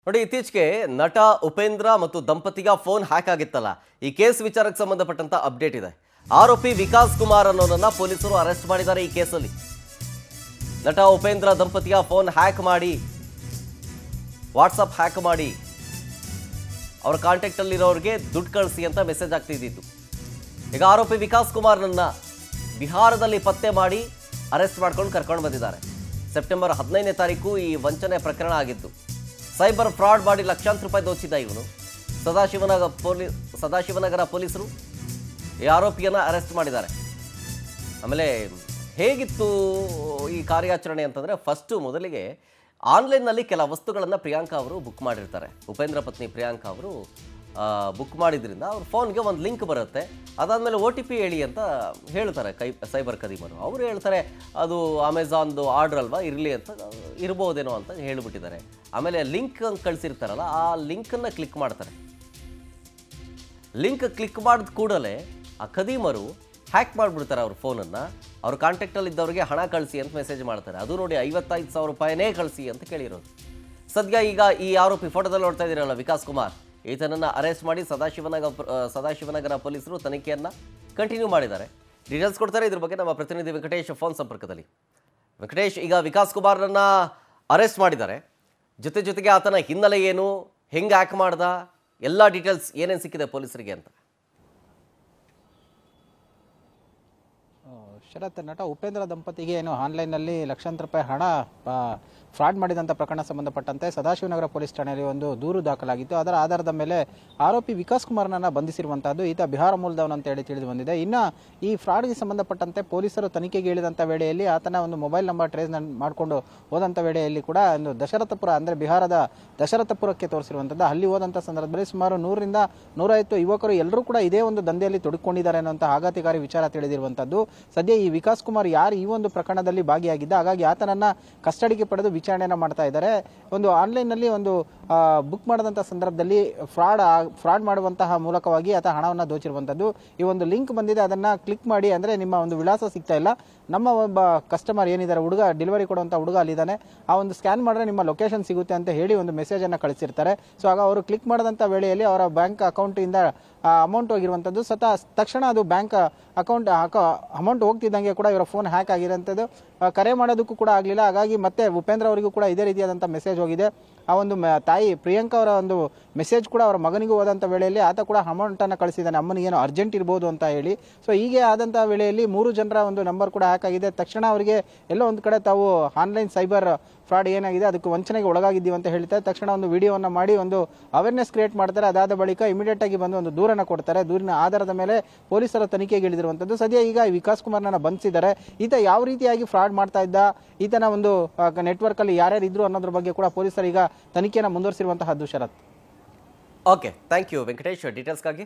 ನೋಡಿ, ಇತ್ತೀಚೆಗೆ ನಟ ಉಪೇಂದ್ರ ಮತ್ತು ದಂಪತಿಗ ಫೋನ್ ಹ್ಯಾಕ್ ಆಗಿತ್ತಲ್ಲ. ಈ ಕೇಸ್ ವಿಚಾರಕ್ಕೆ ಸಂಬಂಧಪಟ್ಟಂತ ಅಪ್ಡೇಟ್ ಇದೆ. ಆರೋಪಿ ವಿಕಾಸ್ ಕುಮಾರ್ ಅನ್ನೋನನ್ನ ಪೊಲೀಸರು ಅರೆಸ್ಟ್ ಮಾಡಿದ್ದಾರೆ. ಈ ಕೇಸಲ್ಲಿ ನಟ ಉಪೇಂದ್ರ ದಂಪತಿಯ ಫೋನ್ ಹ್ಯಾಕ್ ಮಾಡಿ, ವಾಟ್ಸಪ್ ಹ್ಯಾಕ್ ಮಾಡಿ ಅವರ ಕಾಂಟ್ಯಾಕ್ಟ್ ಅಲ್ಲಿರೋರಿಗೆ ದುಡ್ಡು ಕಳಿಸಿ ಅಂತ ಮೆಸೇಜ್ ಆಗ್ತಿದ್ದಿತ್ತು. ಈಗ ಆರೋಪಿ ವಿಕಾಸ್ ಕುಮಾರ್ನನ್ನ ಬಿಹಾರದಲ್ಲಿ ಪತ್ತೆ ಮಾಡಿ ಅರೆಸ್ಟ್ ಮಾಡ್ಕೊಂಡು ಕರ್ಕೊಂಡು ಬಂದಿದ್ದಾರೆ. ಸೆಪ್ಟೆಂಬರ್ 15ನೇ ತಾರೀಕು ಈ ವಂಚನೆ ಪ್ರಕರಣ ಆಗಿದ್ದು. ಸೈಬರ್ ಫ್ರಾಡ್ ಮಾಡಿ ಲಕ್ಷಾಂತರ ರೂಪಾಯಿ ದೋಚಿದ್ದ ಇವನು. ಸದಾಶಿವನಗರ ಪೊಲೀಸರು ಈ ಆರೋಪಿಯನ್ನು ಅರೆಸ್ಟ್ ಮಾಡಿದ್ದಾರೆ. ಆಮೇಲೆ ಹೇಗಿತ್ತು ಈ ಕಾರ್ಯಾಚರಣೆ ಅಂತಂದರೆ, ಮೊದಲಿಗೆ ಆನ್ಲೈನ್ನಲ್ಲಿ ಕೆಲ ವಸ್ತುಗಳನ್ನು ಪ್ರಿಯಾಂಕಾ ಅವರು ಬುಕ್ ಮಾಡಿರ್ತಾರೆ. ಉಪೇಂದ್ರ ಪತ್ನಿ ಪ್ರಿಯಾಂಕಾ ಅವರು ಬುಕ್ ಮಾಡಿದ್ರಿಂದ ಅವ್ರ ಫೋನ್ಗೆ ಒಂದು ಲಿಂಕ್ ಬರುತ್ತೆ. ಅದಾದಮೇಲೆ OTP ಹೇಳಿ ಅಂತ ಹೇಳ್ತಾರೆ ಸೈಬರ್ ಕದೀಮರು. ಅವರು ಹೇಳ್ತಾರೆ ಅದು ಅಮೆಝಾನ್ದು ಆರ್ಡ್ರ್ ಅಲ್ವಾ, ಇರಲಿ ಅಂತ ಇರ್ಬೋದೇನೋ ಅಂತ ಹೇಳಿಬಿಟ್ಟಿದ್ದಾರೆ. ಆಮೇಲೆ ಲಿಂಕ್ ಕಳಿಸಿರ್ತಾರಲ್ಲ, ಆ ಲಿಂಕನ್ನು ಕ್ಲಿಕ್ ಮಾಡ್ತಾರೆ. ಲಿಂಕ್ ಕ್ಲಿಕ್ ಮಾಡಿದ ಕೂಡಲೇ ಆ ಕದೀಮರು ಹ್ಯಾಕ್ ಮಾಡಿಬಿಡ್ತಾರೆ ಅವ್ರ ಫೋನನ್ನು. ಅವ್ರ ಕಾಂಟ್ಯಾಕ್ಟಲ್ಲಿ ಇದ್ದವ್ರಿಗೆ ಹಣ ಕಳಿಸಿ ಅಂತ ಮೆಸೇಜ್ ಮಾಡ್ತಾರೆ. ಅದು ನೋಡಿ 55,000 ರೂಪಾಯಿನೇ ಕಳಿಸಿ ಅಂತ ಕೇಳಿರೋದು. ಸದ್ಯ ಈಗ ಈ ಆರೋಪಿ ಫೋಟೋದಲ್ಲಿ ನೋಡ್ತಾ ಇದ್ದೀರಲ್ಲ, ವಿಕಾಸ್ ಕುಮಾರ್, ಈತನನ್ನು ಅರೆಸ್ಟ್ ಮಾಡಿ ಸದಾಶಿವನಗರ ಪೊಲೀಸರು ತನಿಖೆಯನ್ನು ಕಂಟಿನ್ಯೂ ಮಾಡಿದ್ದಾರೆ. ಡೀಟೇಲ್ಸ್ ಕೊಡ್ತಾರೆ ಇದ್ರ ಬಗ್ಗೆ ನಮ್ಮ ಪ್ರತಿನಿಧಿ ವೆಂಕಟೇಶ್ ಫೋನ್ ಸಂಪರ್ಕದಲ್ಲಿ. ವೆಂಕಟೇಶ್, ಈಗ ವಿಕಾಸ್ ಕುಮಾರ್ನನ್ನು ಅರೆಸ್ಟ್ ಮಾಡಿದ್ದಾರೆ. ಜೊತೆಗೆ ಆತನ ಹಿನ್ನೆಲೆ ಏನು, ಹೆಂಗೆ ಹ್ಯಾಕ್ ಮಾಡ್ದ, ಎಲ್ಲ ಡೀಟೇಲ್ಸ್ ಏನೇನು ಸಿಕ್ಕಿದೆ ಪೊಲೀಸರಿಗೆ ಅಂತ? ಶರತ್, ನಟ ಉಪೇಂದ್ರ ದಂಪತಿಗೆ ಏನು ಆನ್ಲೈನ್ನಲ್ಲಿ ಲಕ್ಷಾಂತರ ರೂಪಾಯಿ ಹಣ ಫ್ರಾಡ್ ಮಾಡಿದಂಥ ಪ್ರಕರಣ ಸಂಬಂಧಪಟ್ಟಂತೆ ಸದಾಶಿವನಗರ ಪೊಲೀಸ್ ಠಾಣೆಯಲ್ಲಿ ಒಂದು ದೂರು ದಾಖಲಾಗಿತ್ತು. ಅದರ ಆಧಾರದ ಮೇಲೆ ಆರೋಪಿ ವಿಕಾಸ್ ಕುಮಾರ್ನನ್ನು ಬಂಧಿಸಿರುವಂತಹದ್ದು. ಈತ ಬಿಹಾರ ಮೂಲದವನು ಅಂತ ಹೇಳಿ ತಿಳಿದು ಬಂದಿದೆ. ಇನ್ನು ಈ ಫ್ರಾಡ್ಗೆ ಸಂಬಂಧಪಟ್ಟಂತೆ ಪೊಲೀಸರು ತನಿಖೆಗೆ ಇಳಿದಂಥ ವೇಳೆಯಲ್ಲಿ ಆತನ ಒಂದು ಮೊಬೈಲ್ ನಂಬರ್ ಟ್ರೇಸ್ ಮಾಡಿಕೊಂಡು ಹೋದಂಥ ವೇಳೆಯಲ್ಲಿ ಕೂಡ ಒಂದು ದಶರಥಪುರ, ಅಂದರೆ ಬಿಹಾರದ ದಶರಥಪುರಕ್ಕೆ ತೋರಿಸಿರುವಂಥದ್ದು. ಅಲ್ಲಿ ಹೋದಂಥ ಸಂದರ್ಭದಲ್ಲಿ ಸುಮಾರು 100ರಿಂದ 150 ಯುವಕರು ಎಲ್ಲರೂ ಕೂಡ ಇದೇ ಒಂದು ದಂಧೆಯಲ್ಲಿ ತೊಡಗಿಕೊಂಡಿದ್ದಾರೆ ಅನ್ನುವಂಥ ಆಘಾತಕಾರಿ ವಿಚಾರ ತಿಳಿದಿರುವಂಥದ್ದು. ಸದ್ಯ ಈ ವಿಕಾಸ್ ಕುಮಾರ್ ಯಾರು ಈ ಒಂದು ಪ್ರಕರಣದಲ್ಲಿ ಭಾಗಿಯಾಗಿದ್ದ, ಹಾಗಾಗಿ ಆತನನ್ನ ಕಸ್ಟಡಿಗೆ ಪಡೆದು ವಿಚಾರಣೆಯನ್ನ ಮಾಡ್ತಾ ಇದ್ದಾರೆ. ಒಂದು ಆನ್ಲೈನ್ನಲ್ಲಿ ಒಂದು ಬುಕ್ ಮಾಡಿದಂಥ ಸಂದರ್ಭದಲ್ಲಿ ಫ್ರಾಡ್ ಮಾಡುವಂತಹ ಮೂಲಕವಾಗಿ ಆತ ಹಣವನ್ನು ದೋಚಿರುವಂಥದ್ದು. ಈ ಒಂದು ಲಿಂಕ್ ಬಂದಿದೆ, ಅದನ್ನ ಕ್ಲಿಕ್ ಮಾಡಿ, ಅಂದರೆ ನಿಮ್ಮ ಒಂದು ವಿಳಾಸ ಸಿಗ್ತಾ ಇಲ್ಲ, ನಮ್ಮ ಒಬ್ಬ ಕಸ್ಟಮರ್ ಏನಿದ್ದಾರೆ, ಹುಡುಗ ಡೆಲಿವರಿ ಕೊಡುವಂಥ ಹುಡುಗ ಅಲ್ಲಿದ್ದಾನೆ, ಆ ಒಂದು ಸ್ಕ್ಯಾನ್ ಮಾಡಿದ್ರೆ ನಿಮ್ಮ ಲೊಕೇಶನ್ ಸಿಗುತ್ತೆ ಅಂತ ಹೇಳಿ ಒಂದು ಮೆಸೇಜ್ ಅನ್ನು ಕಳಿಸಿರ್ತಾರೆ. ಸೊ ಆಗ ಅವರು ಕ್ಲಿಕ್ ಮಾಡಿದಂಥ ವೇಳೆಯಲ್ಲಿ ಅವರ ಬ್ಯಾಂಕ್ ಅಕೌಂಟಿಂದ ಅಮೌಂಟ್ ಹೋಗಿರುವಂಥದ್ದು. ತಕ್ಷಣ ಅದು ಬ್ಯಾಂಕ್ ಅಮೌಂಟ್ ಹೋಗ್ತಿದ್ದಂಗೆ ಕೂಡ ಇವರ ಫೋನ್ ಹ್ಯಾಕ್ ಆಗಿರೋಂಥದ್ದು. ಕರೆ ಮಾಡೋದಕ್ಕೂ ಕೂಡ ಆಗಲಿಲ್ಲ. ಹಾಗಾಗಿ ಮತ್ತೆ ಉಪೇಂದ್ರ ಅವರಿಗೂ ಕೂಡ ಇದೇ ರೀತಿಯಾದಂಥ ಮೆಸೇಜ್ ಹೋಗಿದೆ. ಆ ಒಂದು ತಾಯಿ ಪ್ರಿಯಾಂಕಾ ಅವರ ಒಂದು ಮೆಸೇಜ್ ಕೂಡ ಅವರ ಮಗನಿಗೂ ಹೋದಂಥ ವೇಳೆಯಲ್ಲಿ ಆತ ಕೂಡ ಅಮೌಂಟನ್ನು ಕಳಿಸಿದ್ದಾನೆ, ಅಮ್ಮನಿಗೇನೋ ಅರ್ಜೆಂಟ್ ಇರ್ಬೋದು ಅಂತ ಹೇಳಿ. ಸೊ ಹೀಗೆ ಆದಂಥ ವೇಳೆಯಲ್ಲಿ 3 ಜನರ ಒಂದು ನಂಬರ್ ಕೂಡ ಹ್ಯಾಕ್ ಆಗಿದೆ. ತಕ್ಷಣ ಅವರಿಗೆ ಎಲ್ಲೋ ಒಂದು ಕಡೆ ತಾವು ಆನ್ಲೈನ್ ಸೈಬರ್ ಫ್ರಾಡ್ ಏನಾಗಿದೆ ಅದಕ್ಕೆ ವಂಚನೆಗೆ ಒಳಗಾಗಿದ್ದೀವಿ ಅಂತ ಹೇಳ್ತಾರೆ. ತಕ್ಷಣ ಒಂದು ವಿಡಿಯೋವನ್ನು ಮಾಡಿ ಒಂದು ಅವೇರ್ನೆಸ್ ಕ್ರಿಯೇಟ್ ಮಾಡ್ತಾರೆ. ಅದಾದ ಬಳಿಕ ಇಮಿಡಿಯೇಟ್ ಆಗಿ ಬಂದು ಒಂದು ದೂರನ್ನು ಕೊಡ್ತಾರೆ. ದೂರಿನ ಆಧಾರದ ಮೇಲೆ ಪೊಲೀಸರ ತನಿಖೆಗೆ ಇಳಿದಿರುವಂಥದ್ದು. ಸದ್ಯ ಈಗ ವಿಕಾಸ್ ಕುಮಾರ್ನನ್ನು ಬಂಧಿಸಿದ್ದಾರೆ. ಈತ ಯಾವ ರೀತಿಯಾಗಿ ಫ್ರಾಡ್ ಮಾಡ್ತಾ ಇದ್ದ, ಈತನ ಒಂದು ನೆಟ್ವರ್ಕ್ ಅಲ್ಲಿ ಯಾರ್ಯಾರು ಇದ್ರು ಅನ್ನೋದ್ರ ಬಗ್ಗೆ ಕೂಡ ಪೊಲೀಸರು ಈಗ ತನಿಖೆಯನ್ನು ಮುಂದುವರಿಸಿರುವಂತಹದ್ದು. ಶರತ್, ಓಕೆ, ಥ್ಯಾಂಕ್ ಯು ವೆಂಕಟೇಶ್ ಡೀಟೇಲ್ಸ್ಗಾಗಿ.